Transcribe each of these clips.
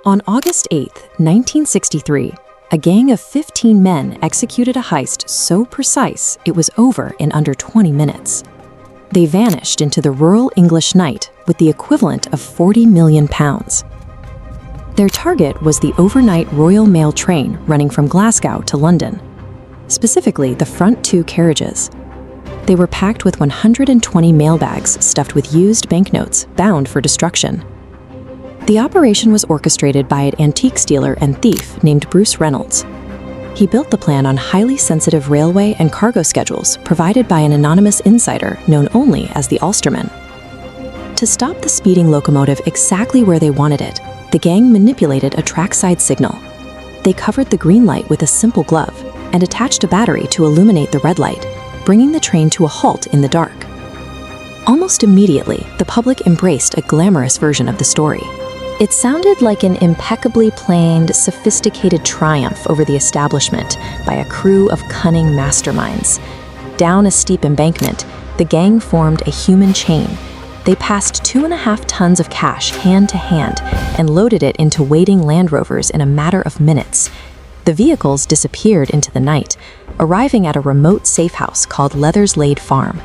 On August 8, 1963, a gang of 15 men executed a heist so precise it was over in under 20 minutes. They vanished into the rural English night with the equivalent of £40 million. Their target was the overnight Royal Mail train running from Glasgow to London, specifically the front two carriages. They were packed with 120 mailbags stuffed with used banknotes bound for destruction. The operation was orchestrated by an antiques dealer and thief named Bruce Reynolds. He built the plan on highly sensitive railway and cargo schedules provided by an anonymous insider known only as the Ulsterman. To stop the speeding locomotive exactly where they wanted it, the gang manipulated a trackside signal. They covered the green light with a simple glove and attached a battery to illuminate the red light, bringing the train to a halt in the dark. Almost immediately, the public embraced a glamorous version of the story. It sounded like an impeccably planned, sophisticated triumph over the establishment by a crew of cunning masterminds. Down a steep embankment, the gang formed a human chain. They passed 2.5 tons of cash hand to hand and loaded it into waiting Land Rovers in a matter of minutes. The vehicles disappeared into the night, arriving at a remote safe house called Leatherslade Farm.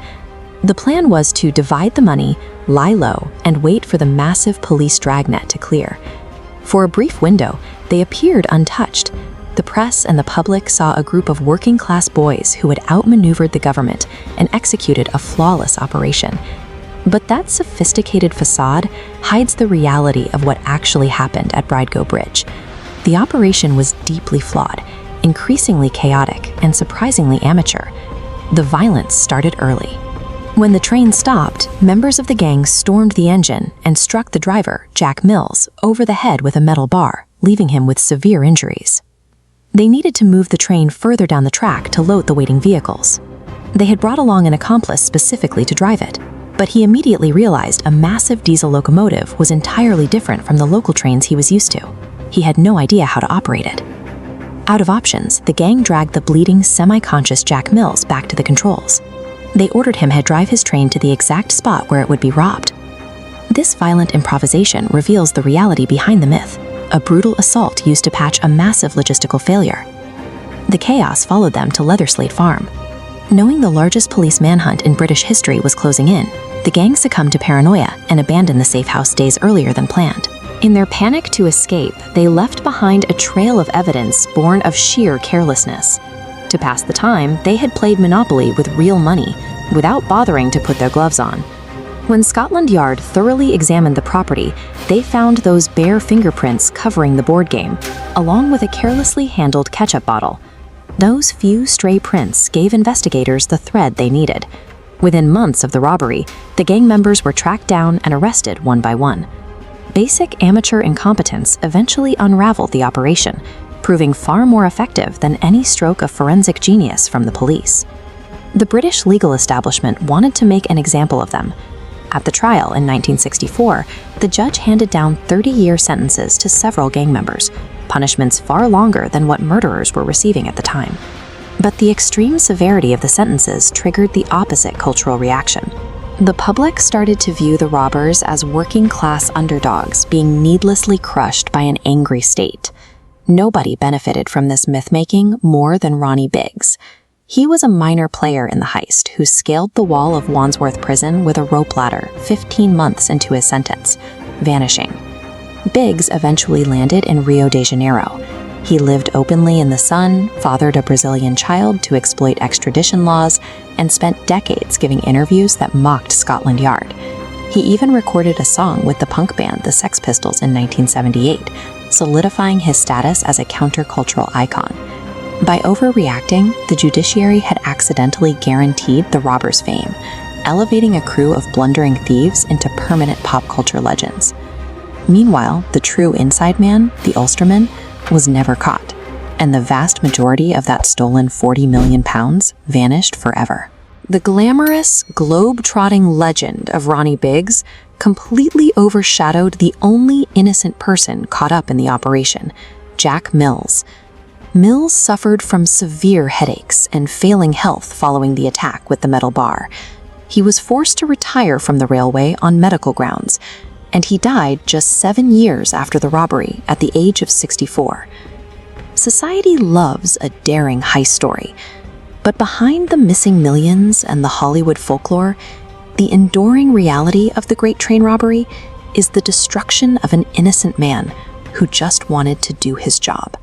The plan was to divide the money, lie low, and wait for the massive police dragnet to clear. For a brief window, they appeared untouched. The press and the public saw a group of working-class boys who had outmaneuvered the government and executed a flawless operation. But that sophisticated facade hides the reality of what actually happened at Bridego Bridge. The operation was deeply flawed, increasingly chaotic, and surprisingly amateur. The violence started early. When the train stopped, members of the gang stormed the engine and struck the driver, Jack Mills, over the head with a metal bar, leaving him with severe injuries. They needed to move the train further down the track to load the waiting vehicles. They had brought along an accomplice specifically to drive it, but he immediately realized a massive diesel locomotive was entirely different from the local trains he was used to. He had no idea how to operate it. Out of options, the gang dragged the bleeding, semi-conscious Jack Mills back to the controls. They ordered him to drive his train to the exact spot where it would be robbed. This violent improvisation reveals the reality behind the myth, a brutal assault used to patch a massive logistical failure. The chaos followed them to Leatherslade Farm. Knowing the largest police manhunt in British history was closing in, the gang succumbed to paranoia and abandoned the safe house days earlier than planned. In their panic to escape, they left behind a trail of evidence born of sheer carelessness. To pass the time, they had played Monopoly with real money, without bothering to put their gloves on. When Scotland Yard thoroughly examined the property, they found those bare fingerprints covering the board game, along with a carelessly handled ketchup bottle. Those few stray prints gave investigators the thread they needed. Within months of the robbery, the gang members were tracked down and arrested one by one. Basic amateur incompetence eventually unraveled the operation, proving far more effective than any stroke of forensic genius from the police. The British legal establishment wanted to make an example of them. At the trial in 1964, the judge handed down 30-year sentences to several gang members, punishments far longer than what murderers were receiving at the time. But the extreme severity of the sentences triggered the opposite cultural reaction. The public started to view the robbers as working-class underdogs being needlessly crushed by an angry state. Nobody benefited from this myth-making more than Ronnie Biggs. He was a minor player in the heist who scaled the wall of Wandsworth Prison with a rope ladder 15 months into his sentence, vanishing. Biggs eventually landed in Rio de Janeiro. He lived openly in the sun, fathered a Brazilian child to exploit extradition laws, and spent decades giving interviews that mocked Scotland Yard. He even recorded a song with the punk band the Sex Pistols in 1978, solidifying his status as a countercultural icon. By overreacting, the judiciary had accidentally guaranteed the robbers' fame, elevating a crew of blundering thieves into permanent pop culture legends. Meanwhile, the true inside man, the Ulsterman, was never caught, and the vast majority of that stolen £40 million vanished forever. The glamorous, globe-trotting legend of Ronnie Biggs completely overshadowed the only innocent person caught up in the operation, Jack Mills. Mills suffered from severe headaches and failing health following the attack with the metal bar. He was forced to retire from the railway on medical grounds. and he died just 7 years after the robbery at the age of 64. Society loves a daring heist story, but behind the missing millions and the Hollywood folklore, the enduring reality of the Great Train Robbery is the destruction of an innocent man who just wanted to do his job.